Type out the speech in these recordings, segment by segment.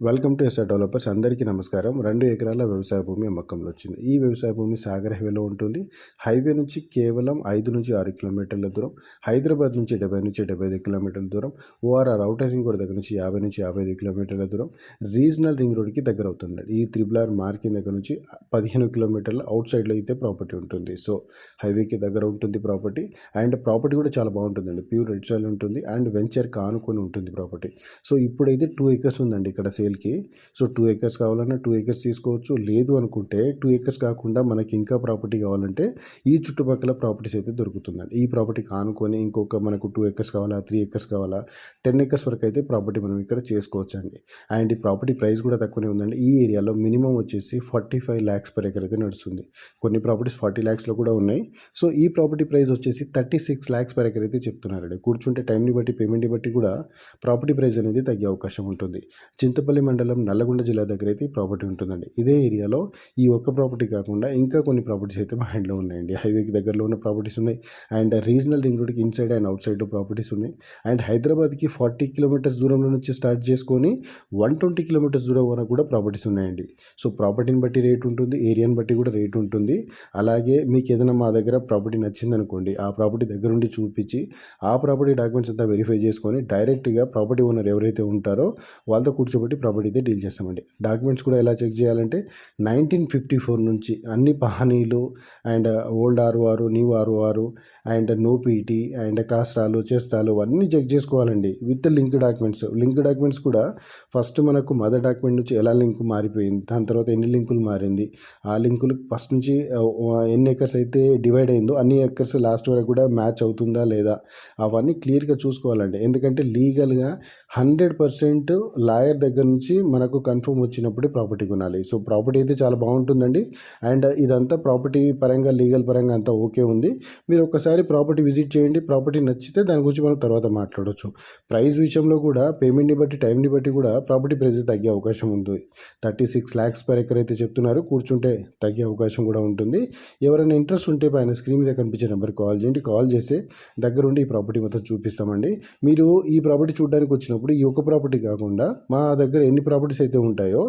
Welcome to SR developers. అందరికీ నమస్కారం. 2 ఎకరాల వ్యవసాయ భూమి అమ్మకంలో వచ్చింది. ఈ వ్యవసాయ భూమి సాగర్ హైవేలో ఉంటుంది. హైవే నుంచి కేవలం 5-6 కిలోమీటర్ల దూరం. హైదరాబాద్ నుంచి 70-75 కిలోమీటర్ల దూరం. ఓఆర్ఆర్ ఔటర్ రింగ్ రోడ్ దగ్గర నుంచి 50-55 కిలోమీటర్ల దూరం. రీజనల్ రింగ్ రోడ్కి దగ్గర అవుతుంది. ఈ త్రిబుల్ మార్కింగ్ దగ్గర నుంచి 15 కిలోమీటర్ల అవుట్ సైడ్లో అయితే ప్రాపర్టీ ఉంటుంది. సో హైవేకి దగ్గర ఉంటుంది ప్రాపర్టీ. అండ్ ప్రాపర్టీ కూడా చాలా బాగుంటుందండి. ప్యూర్ రెడ్ సాయిల్ ఉంటుంది అండ్ వెంచర్ కానుకొని ఉంటుంది ప్రాపర్టీ. సో ఇప్పుడైతే 2 ఎకర్స్ ఉందండి ఇక్కడ సేల్కి. సో 2 ఎకర్స్ కావాలన్నా 2 ఎకర్స్ తీసుకోవచ్చు. లేదు అనుకుంటే 2 ఎకర్స్ కాకుండా మనకి ఇంకా ప్రాపర్టీ కావాలంటే ఈ చుట్టుపక్కల ప్రాపర్టీస్ అయితే దొరుకుతుందండి. ఈ ప్రాపర్టీకి ఆనుకొని ఇంకొక మనకు 2 ఎకర్స్ కావాలా, 3 ఎకర్స్ కావాలా, 10 ఎకర్స్ వరకు అయితే ప్రాపర్టీ మనం ఇక్కడ చేసుకోవచ్చు అండి. అండ్ ఈ ప్రాపర్టీ ప్రైస్ కూడా తక్కువనే ఉందండి. ఈ ఏరియాలో మినిమం వచ్చేసి 45 lakhs per acre అయితే నడుస్తుంది. కొన్ని ప్రాపర్టీస్ 40 lakhsలో కూడా ఉన్నాయి. సో ఈ ప్రాపర్టీ ప్రైస్ వచ్చేసి 36 lakhs per acre అయితే చెప్తున్నారండి. కూర్చుంటే టైంని బట్టి, పేమెంట్ని బట్టి కూడా ప్రాపర్టీ ప్రైస్ అనేది తగ్గే అవకాశం ఉంటుంది. చింతపల్లి మండలం, నల్లగొండ జిల్లా దగ్గర అయితే ఈ ప్రాపర్టీ ఉంటుందండి. ఇదే ఏరియాలో ఈ ఒక్క ప్రాపర్టీ కాకుండా ఇంకా కొన్ని ప్రాపర్టీస్ అయితే మా హ్యాండ్లో ఉన్నాయండి. హైవేకి దగ్గరలో ఉన్న ప్రాపర్టీస్ ఉన్నాయి. అండ్ రీజనల్ రింగ్ రోడ్కి inside and out side properties ఉన్నాయి. అండ్ హైదరాబాద్కి 40 కిలోమీటర్స్ దూరంలో నుంచి స్టార్ట్ చేసుకొని 120 కిలోమీటర్స్ దూరం వరకు కూడా ప్రాపర్టీస్ ఉన్నాయండి. సో ప్రాపర్టీని బట్టి రేట్ ఉంటుంది, ఏరియాని బట్టి కూడా రేట్ ఉంటుంది. అలాగే మీకు ఏదైనా మా దగ్గర ప్రాపర్టీ నచ్చిందనుకోండి, ఆ ప్రాపర్టీ దగ్గర ఉండి చూపించి ఆ ప్రాపర్టీ డాక్యుమెంట్స్ అంతా వెరిఫై చేసుకొని డైరెక్ట్గా ప్రాపర్టీ ఓనర్ ఎవరైతే ఉంటారో వాళ్ళతో కూర్చోబెట్టి ప్రాపర్టీ అయితే డీల్ చేస్తామండి. డాక్యుమెంట్స్ కూడా ఎలా చెక్ చేయాలంటే 1954 నుంచి అన్ని పహానీలు and old ROR, new ROR and నో పీటీ అండ్ కాస్ట్రాలు, చేస్తాలు అన్నీ చెక్ చేసుకోవాలండి with link documents. Link documents కూడా ఫస్ట్ మనకు మదర్ డాక్యుమెంట్ నుంచి ఎలా లింక్ మారిపోయింది, దాని తర్వాత ఎన్ని లింకులు మారింది, ఆ లింకులు ఫస్ట్ నుంచి ఎన్ని ఎకర్స్ అయితే డివైడ్ అయిందో అన్ని ఎకర్స్ లాస్ట్ వరకు కూడా మ్యాచ్ అవుతుందా లేదా అవన్నీ క్లియర్గా చూసుకోవాలండి. ఎందుకంటే లీగల్గా 100% లాయర్ దగ్గర నుంచి మనకు కన్ఫర్మ్ వచ్చినప్పుడే ప్రాపర్టీ కొనాలి. సో ప్రాపర్టీ అయితే చాలా బాగుంటుందండి. అండ్ ఇదంతా ప్రాపర్టీ పరంగా, లీగల్ పరంగా అంతా ఓకే ఉంది. మీరు ఒకసారి ప్రాపర్టీ విజిట్ చేయండి. ప్రాపర్టీ నచ్చితే దాని గురించి మనం తర్వాత మాట్లాడవచ్చు. ప్రైస్ విషయంలో కూడా పేమెంట్ని బట్టి, టైంని బట్టి కూడా ప్రాపర్టీ ప్రైస్ తగ్గే అవకాశం ఉంది. 36 lakhs per acre అయితే చెప్తున్నారు. కూర్చుంటే తగ్గే అవకాశం కూడా ఉంటుంది. ఎవరైనా ఇంట్రెస్ట్ ఉంటే పైన స్క్రీన్ మీద కనిపించే నెంబర్ కాల్ చేయండి. కాల్ చేస్తే దగ్గరుండి ఈ ప్రాపర్టీ మొత్తం చూపిస్తామండి. మీరు ఈ ప్రాపర్టీ చూడడానికి వచ్చినప్పుడు ఈ ఒక ప్రాపర్టీ కాకుండా మా దగ్గర ఎన్ని ప్రాపర్టీస్ అయితే ఉంటాయో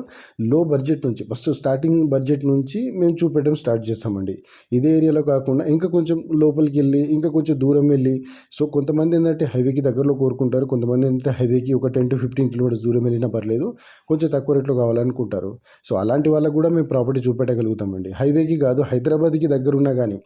లో బడ్జెట్ నుంచి, ఫస్ట్ స్టార్టింగ్ బడ్జెట్ నుంచి మేము చూపెట్టడం స్టార్ట్ చేస్తామండి. ఇదే ఏరియాలో కాకుండా ఇంకా కొంచెం లోపలికి వెళ్ళి, ఇంకా కొంచెం దూరం వెళ్ళి, సో కొంతమంది ఏంటంటే హైవేకి దగ్గరలో కోరుకుంటారు. కొంతమంది ఏంటంటే హైవేకి ఒక 10-15 కిలోమీటర్స్ దూరం వెళ్ళినా పర్లేదు, కొంచెం తక్కువ రేట్లో కావాలనుకుంటారు. సో అలాంటి వాళ్ళకు కూడా మేము ప్రాపర్టీ చూపెట్టగలుగుతామండి. హైవేకి కాదు, హైదరాబాద్కి దగ్గర ఉన్నా కానీ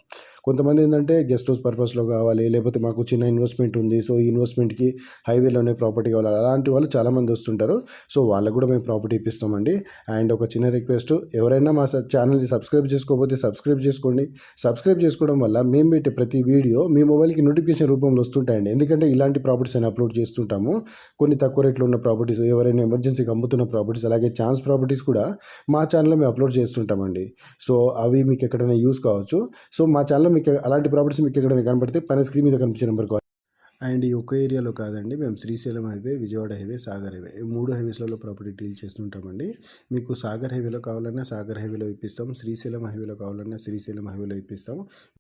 కొంతమంది ఏంటంటే గెస్ట్ హౌస్ పర్పస్లో కావాలి, లేకపోతే మాకు చిన్న ఇన్వెస్ట్మెంట్ ఉంది, సో ఈ ఇన్వెస్ట్మెంట్కి హైవేలోనే ప్రాపర్టీ కావాలి, అలాంటి వాళ్ళు చాలామంది వస్తుంటారు. సో వాళ్ళకు కూడా మేము ప్రాపర్టీ ఇప్పిస్తామండి. అండ్ ఒక చిన్న రిక్వెస్ట్, ఎవరైనా మా ఛానల్ని సబ్స్క్రైబ్ చేసుకోకపోతే సబ్స్క్రైబ్ చేసుకోండి. సబ్స్క్రైబ్ చేసుకోవడం వల్ల మేము పెట్టే ప్రతి వీడియో మీ మొబైల్కి నోటిఫికేషన్ రూపంలో వస్తుంటాయండి. ఎందుకంటే ఇలాంటి ప్రాపర్టీస్ అని అప్లోడ్ చేస్తుంటాము. కొన్ని తక్కువ రేట్లో ఉన్న ప్రాపర్టీస్, ఎవరైనా ఎమర్జెన్సీకి అమ్ముతున్న ప్రాపర్టీస్, అలాగే ఛాన్స్ ప్రాపర్టీస్ కూడా మా ఛానల్లో మేము అప్లోడ్ చేస్తుంటామండి. సో అవి మీకు ఎక్కడైనా యూస్ కావచ్చు. సో మా ఛానల్లో మీకు అలాంటి ప్రాపర్టీస్ మీకు ఎక్కడైనా కనబడితే పైన స్క్రీన్ మీద కనిపించే నెంబర్ కాల్. అండ్ ఈ ఒక్క ఏరియాలో కాదండి, మేము Srisailam highway, Vijayawada highway, Sagar highway, ఈ 3 హైవేస్లలో ప్రాపర్టీ డీల్ చేస్తుంటామండి. మీకు సాగర్ హైవేలో కావాలన్నా సాగర్ హైవేలో ఇప్పిస్తాం, శ్రీశైలం హైవేలో కావాలన్నా శ్రీశైలం హైవేలో ఇప్పిస్తాం.